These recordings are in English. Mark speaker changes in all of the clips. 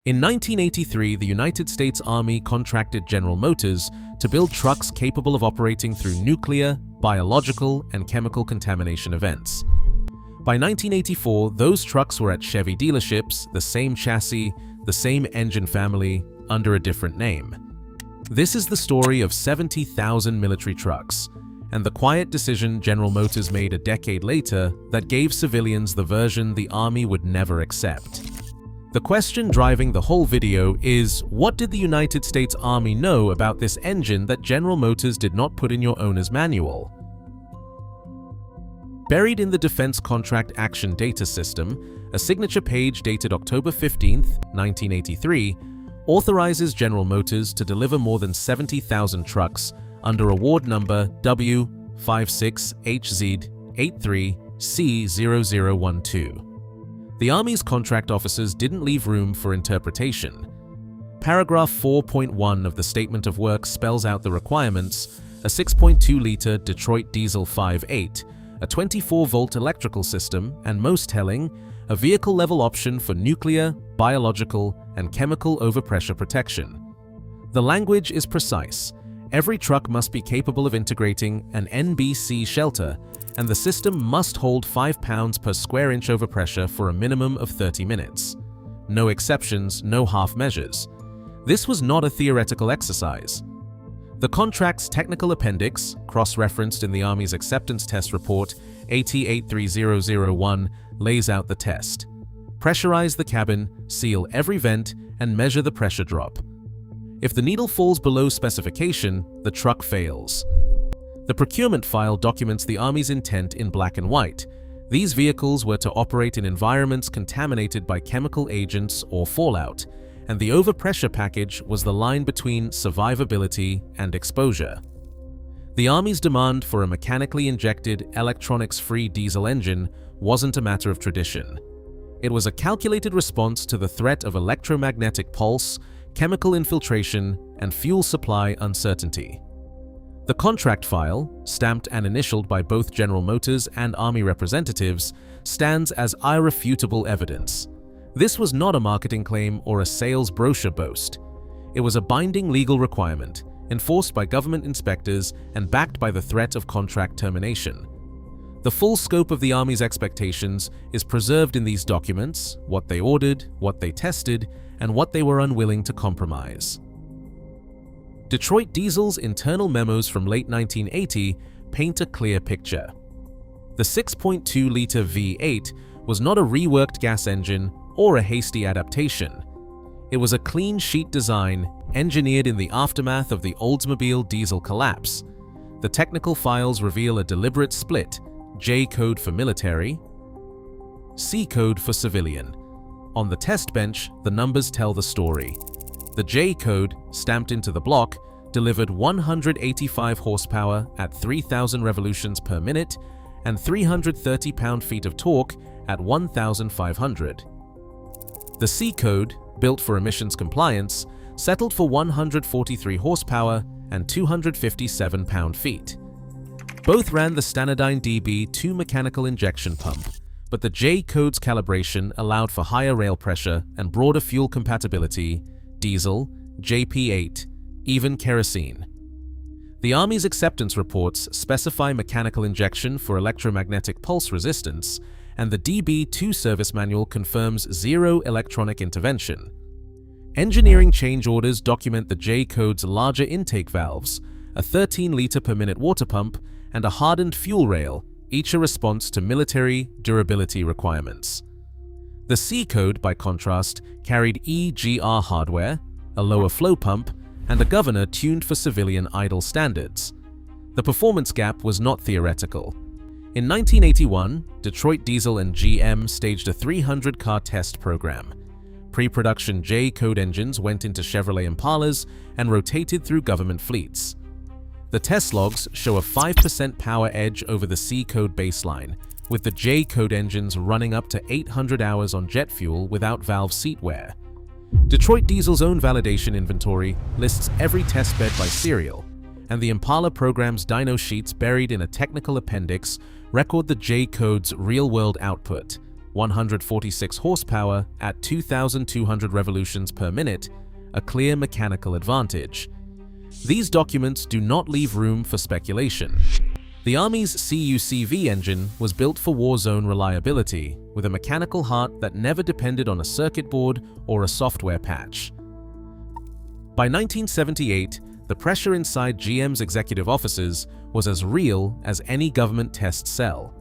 Speaker 1: In 1983, the United States Army contracted General Motors to build trucks capable of operating through nuclear, biological, and chemical contamination events. By 1984, those trucks were at Chevy dealerships, the same chassis, the same engine family, under a different name. This is the story of 70,000 military trucks, and the quiet decision General Motors made a decade later that gave civilians the version the Army would never accept. The question driving the whole video is, what did the United States Army know about this engine that General Motors did not put in your owner's manual? Buried in the Defense Contract Action Data System, a signature page dated October 15, 1983, authorizes General Motors to deliver more than 70,000 trucks under award number W56HZ83C0012. The Army's contract officers didn't leave room for interpretation. Paragraph 4.1 of the Statement of Work spells out the requirements: a 6.2-liter Detroit diesel 5.8, a 24-volt electrical system, and most telling, a vehicle-level option for nuclear, biological, and chemical overpressure protection. The language is precise. Every truck must be capable of integrating an NBC shelter, and the system must hold 5 pounds per square inch overpressure for a minimum of 30 minutes. No exceptions, no half measures. This was not a theoretical exercise. The contract's technical appendix, cross-referenced in the Army's acceptance test report AT83001, lays out the test. Pressurize the cabin, seal every vent, and measure the pressure drop. If the needle falls below specification, the truck fails. The procurement file documents the Army's intent in black and white. These vehicles were to operate in environments contaminated by chemical agents or fallout, and the overpressure package was the line between survivability and exposure. The Army's demand for a mechanically injected, electronics-free diesel engine wasn't a matter of tradition. It was a calculated response to the threat of electromagnetic pulse, chemical infiltration, and fuel supply uncertainty. The contract file, stamped and initialed by both General Motors and Army representatives, stands as irrefutable evidence. This was not a marketing claim or a sales brochure boast. It was a binding legal requirement, enforced by government inspectors and backed by the threat of contract termination. The full scope of the Army's expectations is preserved in these documents: what they ordered, what they tested, and what they were unwilling to compromise. Detroit Diesel's internal memos from late 1980 paint a clear picture. The 6.2-liter V8 was not a reworked gas engine or a hasty adaptation. It was a clean sheet design engineered in the aftermath of the Oldsmobile diesel collapse. The technical files reveal a deliberate split: J code for military, C code for civilian. On the test bench, the numbers tell the story. The J code, stamped into the block, delivered 185 horsepower at 3,000 revolutions per minute and 330 pound-feet of torque at 1,500. The C code, built for emissions compliance, settled for 143 horsepower and 257 pound-feet. Both ran the Stanadyne DB2 mechanical injection pump, but the J code's calibration allowed for higher rail pressure and broader fuel compatibility: diesel, JP8, even kerosene. The Army's acceptance reports specify mechanical injection for electromagnetic pulse resistance, and the DB2 service manual confirms zero electronic intervention. Engineering change orders document the J code's larger intake valves, a 13-liter per minute water pump, and a hardened fuel rail, each a response to military durability requirements. The C code, by contrast, carried EGR hardware, a lower flow pump, and a governor tuned for civilian idle standards. The performance gap was not theoretical. In 1981, Detroit Diesel and GM staged a 300-car test program. Pre-production J code engines went into Chevrolet Impalas and rotated through government fleets. The test logs show a 5% power edge over the C code baseline, with the J code engines running up to 800 hours on jet fuel without valve seat wear. Detroit Diesel's own validation inventory lists every testbed by serial, and the Impala program's dyno sheets buried in a technical appendix record the J code's real-world output: 146 horsepower at 2,200 revolutions per minute, a clear mechanical advantage. These documents do not leave room for speculation. The Army's CUCV engine was built for war zone reliability, with a mechanical heart that never depended on a circuit board or a software patch. By 1978, the pressure inside GM's executive offices was as real as any government test cell.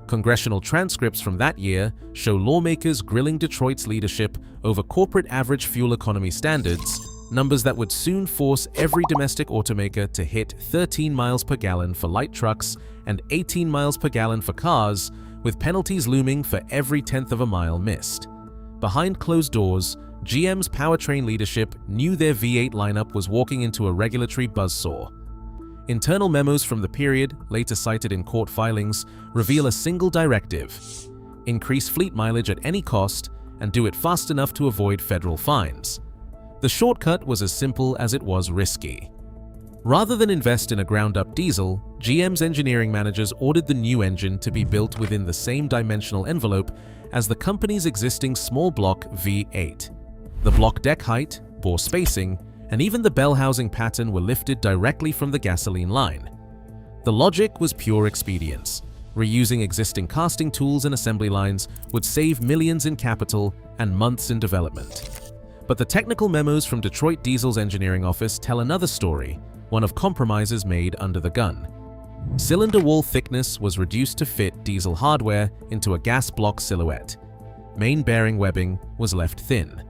Speaker 1: Congressional transcripts from that year show lawmakers grilling Detroit's leadership over corporate average fuel economy standards, numbers that would soon force every domestic automaker to hit 13 miles per gallon for light trucks and 18 miles per gallon for cars, with penalties looming for every tenth of a mile missed. Behind closed doors, GM's powertrain leadership knew their V8 lineup was walking into a regulatory buzzsaw. Internal memos from the period, later cited in court filings, reveal a single directive: increase fleet mileage at any cost and do it fast enough to avoid federal fines. The shortcut was as simple as it was risky. Rather than invest in a ground-up diesel, GM's engineering managers ordered the new engine to be built within the same dimensional envelope as the company's existing small block V8. The block deck height, bore spacing, and even the bell housing pattern were lifted directly from the gasoline line. The logic was pure expedience. Reusing existing casting tools and assembly lines would save millions in capital and months in development. But the technical memos from Detroit Diesel's engineering office tell another story, one of compromises made under the gun. Cylinder wall thickness was reduced to fit diesel hardware into a gas block silhouette. Main bearing webbing was left thin.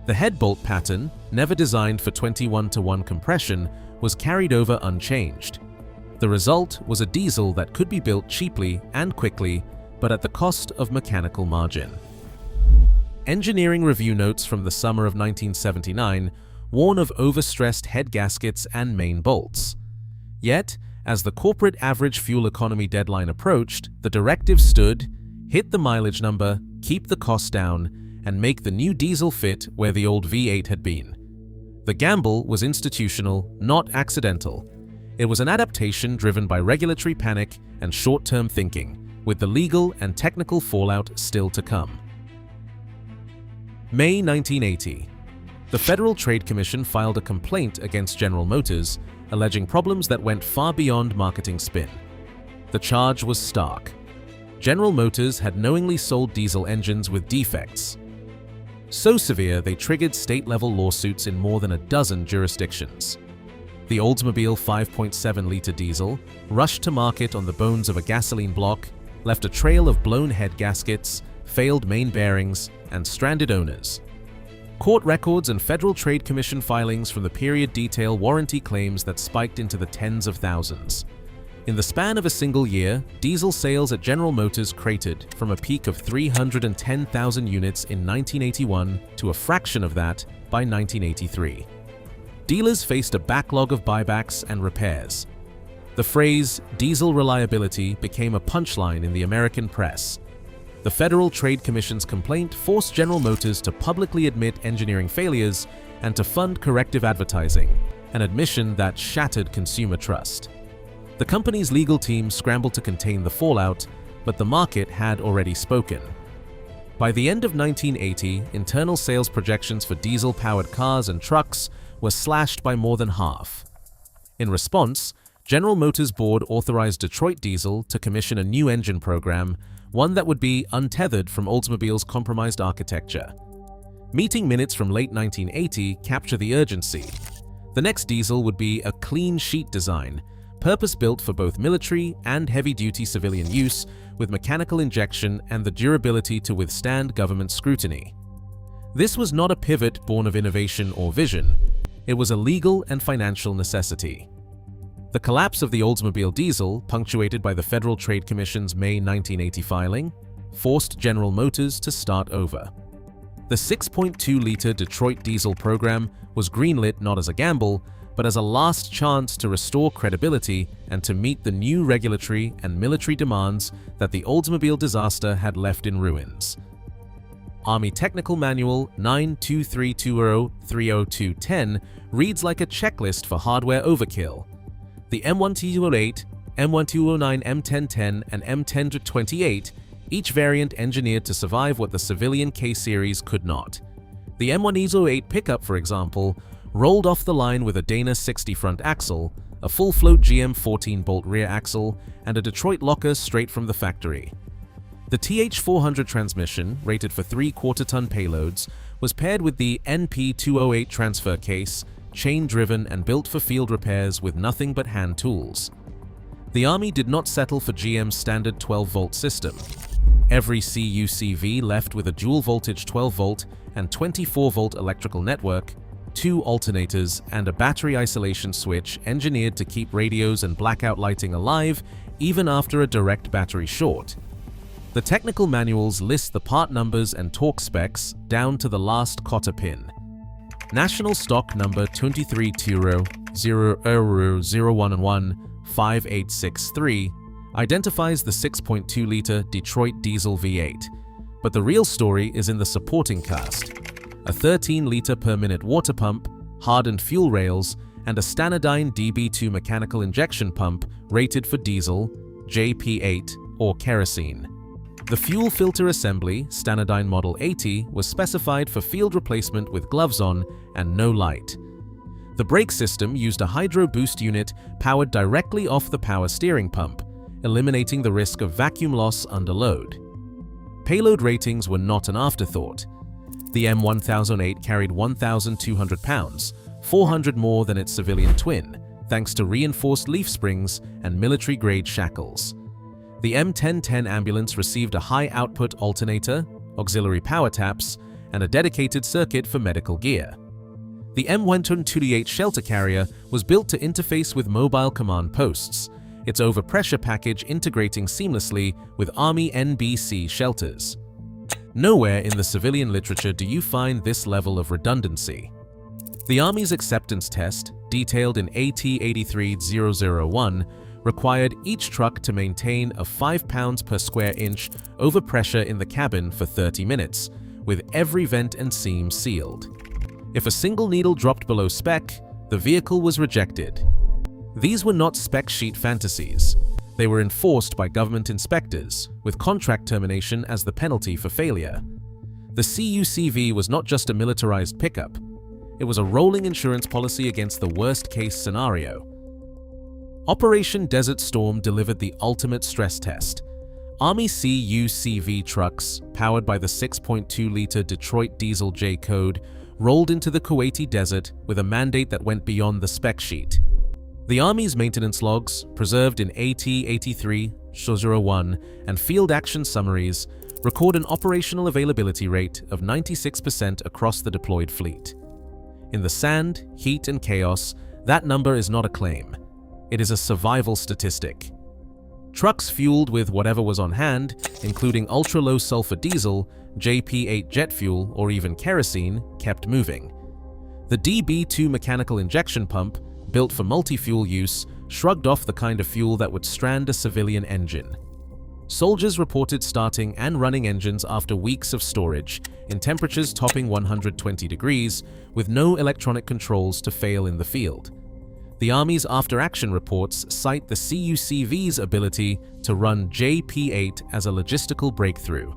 Speaker 1: The head bolt pattern, never designed for 21:1 compression, was carried over unchanged. The result was a diesel that could be built cheaply and quickly, but at the cost of mechanical margin. Engineering review notes from the summer of 1979 warn of overstressed head gaskets and main bolts. Yet, as the corporate average fuel economy deadline approached, the directive stood: hit the mileage number, keep the cost down, and make the new diesel fit where the old V8 had been. The gamble was institutional, not accidental. It was an adaptation driven by regulatory panic and short-term thinking, with the legal and technical fallout still to come. May 1980. The Federal Trade Commission filed a complaint against General Motors, alleging problems that went far beyond marketing spin. The charge was stark. General Motors had knowingly sold diesel engines with defects. So severe they triggered state-level lawsuits in more than a dozen jurisdictions. The Oldsmobile 5.7-liter diesel, rushed to market on the bones of a gasoline block, left a trail of blown head gaskets, failed main bearings, and stranded owners. Court records and Federal Trade Commission filings from the period detail warranty claims that spiked into the tens of thousands. In the span of a single year, diesel sales at General Motors cratered from a peak of 310,000 units in 1981 to a fraction of that by 1983. Dealers faced a backlog of buybacks and repairs. The phrase "diesel reliability" became a punchline in the American press. The Federal Trade Commission's complaint forced General Motors to publicly admit engineering failures and to fund corrective advertising, an admission that shattered consumer trust. The company's legal team scrambled to contain the fallout, but the market had already spoken. By the end of 1980, internal sales projections for diesel-powered cars and trucks were slashed by more than half. In response, General Motors board authorized Detroit Diesel to commission a new engine program, one that would be untethered from Oldsmobile's compromised architecture. Meeting minutes from late 1980 capture the urgency. The next diesel would be a clean sheet design, purpose-built for both military and heavy-duty civilian use, with mechanical injection and the durability to withstand government scrutiny. This was not a pivot born of innovation or vision. It was a legal and financial necessity. The collapse of the Oldsmobile diesel, punctuated by the Federal Trade Commission's May 1980 filing, forced General Motors to start over. The 6.2-liter Detroit diesel program was greenlit not as a gamble, but as a last chance to restore credibility and to meet the new regulatory and military demands that the Oldsmobile disaster had left in ruins. Army Technical Manual 92320-30210 reads like a checklist for hardware overkill. The M1208, M1209 M1010, and M1028 each variant engineered to survive what the civilian K-series could not. The M108 pickup, for example, rolled off the line with a Dana 60 front axle, a full-float GM 14-bolt rear axle, and a Detroit locker straight from the factory. The TH400 transmission, rated for 3/4-ton payloads, was paired with the NP208 transfer case, chain-driven and built for field repairs with nothing but hand tools. The Army did not settle for GM's standard 12-volt system. Every CUCV left with a dual-voltage 12-volt and 24-volt electrical network, 2 alternators, and a battery isolation switch engineered to keep radios and blackout lighting alive even after a direct battery short. The technical manuals list the part numbers and torque specs down to the last cotter pin. National stock number 232000115863 identifies the 6.2-liter Detroit diesel V8, but the real story is in the supporting cast: a 13-liter per minute water pump, hardened fuel rails, and a Stanadyne DB2 mechanical injection pump rated for diesel, JP8, or kerosene. The fuel filter assembly, Stanadyne Model 80, was specified for field replacement with gloves on and no light. The brake system used a hydro boost unit powered directly off the power steering pump, eliminating the risk of vacuum loss under load. Payload ratings were not an afterthought. The M1008 carried 1,200 pounds, 400 more than its civilian twin, thanks to reinforced leaf springs and military-grade shackles. The M1010 ambulance received a high-output alternator, auxiliary power taps, and a dedicated circuit for medical gear. The M128 shelter carrier was built to interface with mobile command posts, its overpressure package integrating seamlessly with Army NBC shelters. Nowhere in the civilian literature do you find this level of redundancy. The Army's acceptance test, detailed in AT 83001, required each truck to maintain a 5 pounds per square inch overpressure in the cabin for 30 minutes, with every vent and seam sealed. If a single needle dropped below spec, the vehicle was rejected. These were not spec sheet fantasies. They were enforced by government inspectors, with contract termination as the penalty for failure. The CUCV was not just a militarized pickup. It was a rolling insurance policy against the worst-case scenario. Operation Desert Storm delivered the ultimate stress test. Army CUCV trucks, powered by the 6.2-liter Detroit diesel J-code, rolled into the Kuwaiti desert with a mandate that went beyond the spec sheet. The Army's maintenance logs, preserved in AT 83-01 and field action summaries, record an operational availability rate of 96% across the deployed fleet. In the sand, heat, and chaos, that number is not a claim. It is a survival statistic. Trucks fueled with whatever was on hand, including ultra-low sulfur diesel, JP8 jet fuel, or even kerosene, kept moving. The DB2 mechanical injection pump, built for multi-fuel use, shrugged off the kind of fuel that would strand a civilian engine. Soldiers reported starting and running engines after weeks of storage, in temperatures topping 120 degrees, with no electronic controls to fail in the field. The Army's after-action reports cite the CUCV's ability to run JP8 as a logistical breakthrough.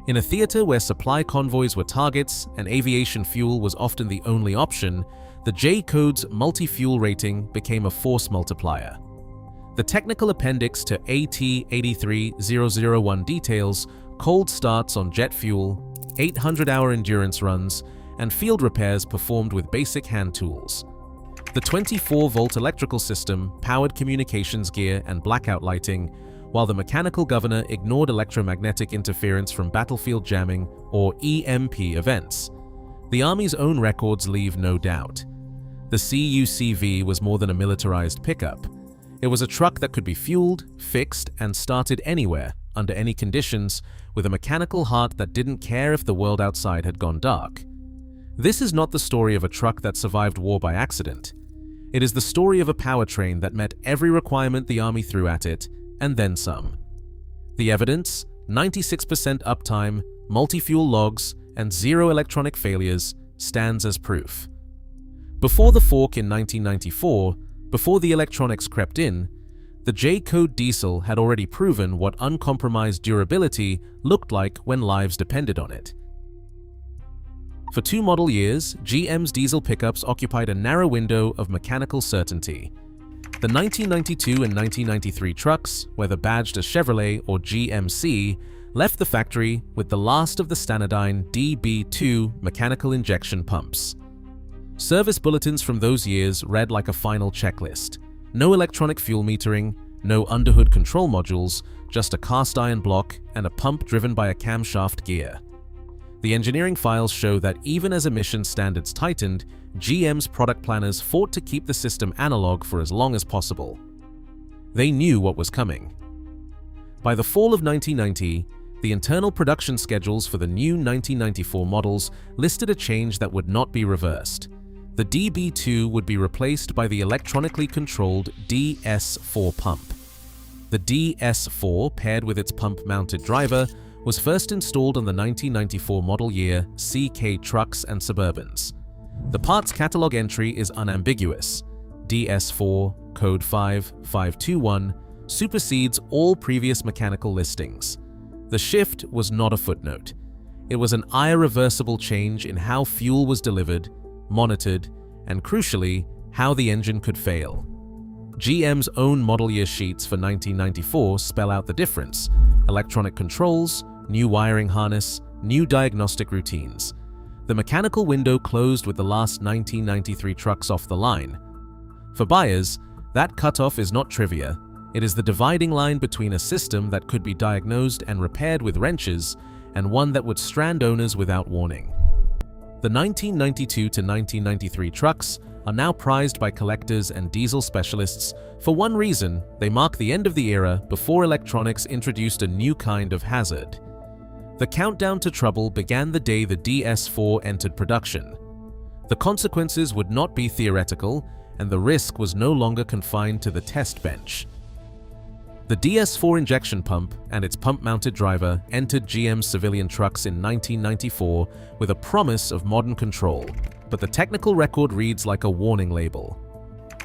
Speaker 1: In a theater where supply convoys were targets and aviation fuel was often the only option, the J-code's multi-fuel rating became a force multiplier. The technical appendix to AT 83001 details cold starts on jet fuel, 800-hour endurance runs, and field repairs performed with basic hand tools. The 24-volt electrical system powered communications gear and blackout lighting, while the mechanical governor ignored electromagnetic interference from battlefield jamming or EMP events. The Army's own records leave no doubt. The CUCV was more than a militarized pickup. It was a truck that could be fueled, fixed, and started anywhere, under any conditions, with a mechanical heart that didn't care if the world outside had gone dark. This is not the story of a truck that survived war by accident. It is the story of a powertrain that met every requirement the Army threw at it, and then some. The evidence, 96% uptime, multi-fuel logs, and 0 electronic failures, stands as proof. Before the fork in 1994, before the electronics crept in, The J-code diesel had already proven what uncompromised durability looked like when lives depended on it. For 2 model years, GM's diesel pickups occupied a narrow window of mechanical certainty. The 1992 and 1993 trucks, whether badged as Chevrolet or GMC, left the factory with the last of the Stanadyne DB2 mechanical injection pumps. Service bulletins from those years read like a final checklist. No electronic fuel metering, no underhood control modules, just a cast iron block and a pump driven by a camshaft gear. The engineering files show that even as emission standards tightened, GM's product planners fought to keep the system analog for as long as possible. They knew what was coming. By the fall of 1990, the internal production schedules for the new 1994 models listed a change that would not be reversed. The DB2 would be replaced by the electronically controlled DS4 pump. The DS4, paired with its pump-mounted driver, was first installed on the 1994 model year CK trucks and Suburbans. The parts catalog entry is unambiguous. DS4, code 5521, supersedes all previous mechanical listings. The shift was not a footnote. It was an irreversible change in how fuel was delivered, monitored, and crucially, how the engine could fail. GM's own model year sheets for 1994 spell out the difference: electronic controls, new wiring harness, new diagnostic routines. The mechanical window closed with the last 1993 trucks off the line. For buyers, that cutoff is not trivia. It is the dividing line between a system that could be diagnosed and repaired with wrenches and one that would strand owners without warning. The 1992 to 1993 trucks are now prized by collectors and diesel specialists for one reason: they mark the end of the era before electronics introduced a new kind of hazard. The countdown to trouble began the day the DS4 entered production. The consequences would not be theoretical, and the risk was no longer confined to the test bench. The DS4 injection pump and its pump-mounted driver entered GM's civilian trucks in 1994 with a promise of modern control, but the technical record reads like a warning label.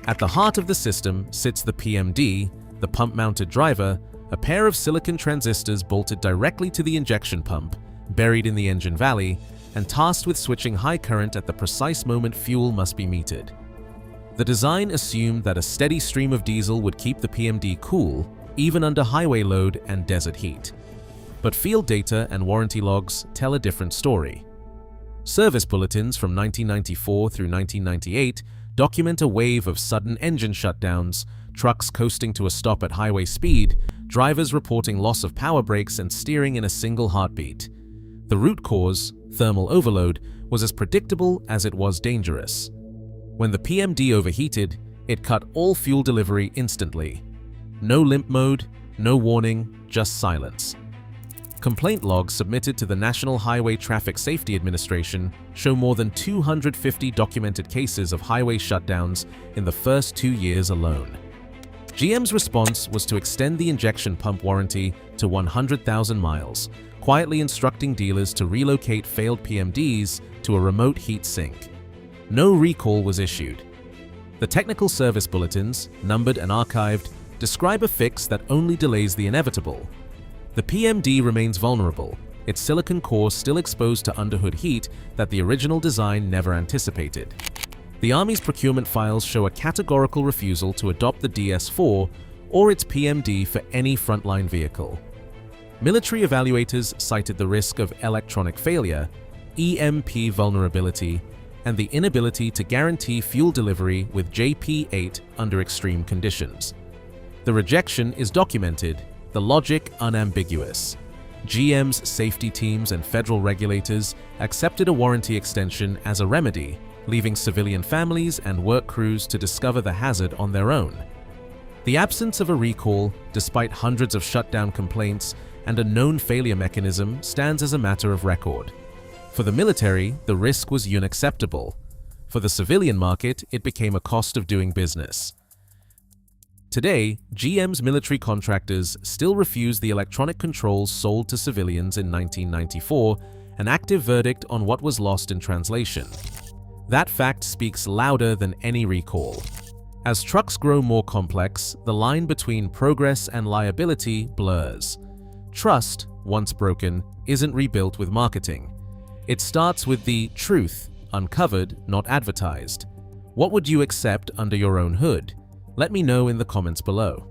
Speaker 1: At the heart of the system sits the PMD, the pump-mounted driver, a pair of silicon transistors bolted directly to the injection pump, buried in the engine valley, and tasked with switching high current at the precise moment fuel must be metered. The design assumed that a steady stream of diesel would keep the PMD cool, even under highway load and desert heat. But field data and warranty logs tell a different story. Service bulletins from 1994 through 1998 document a wave of sudden engine shutdowns, trucks coasting to a stop at highway speed, drivers reporting loss of power brakes and steering in a single heartbeat. The root cause, thermal overload, was as predictable as it was dangerous. When the PMD overheated, it cut all fuel delivery instantly. No limp mode, no warning, just silence. Complaint logs submitted to the National Highway Traffic Safety Administration show more than 250 documented cases of highway shutdowns in the first 2 years alone. GM's response was to extend the injection pump warranty to 100,000 miles, quietly instructing dealers to relocate failed PMDs to a remote heat sink. No recall was issued. The technical service bulletins, numbered and archived, describe a fix that only delays the inevitable. The PMD remains vulnerable, its silicon core still exposed to underhood heat that the original design never anticipated. The Army's procurement files show a categorical refusal to adopt the DS4 or its PMD for any frontline vehicle. Military evaluators cited the risk of electronic failure, EMP vulnerability, and the inability to guarantee fuel delivery with JP8 under extreme conditions. The rejection is documented, the logic unambiguous. GM's safety teams and federal regulators accepted a warranty extension as a remedy, leaving civilian families and work crews to discover the hazard on their own. The absence of a recall, despite hundreds of shutdown complaints and a known failure mechanism, stands as a matter of record. For the military, the risk was unacceptable. For the civilian market, it became a cost of doing business. Today, GM's military contractors still refuse the electronic controls sold to civilians in 1994, an active verdict on what was lost in translation. That fact speaks louder than any recall. As trucks grow more complex, the line between progress and liability blurs. Trust, once broken, isn't rebuilt with marketing. It starts with the truth, uncovered, not advertised. What would you accept under your own hood? Let me know in the comments below.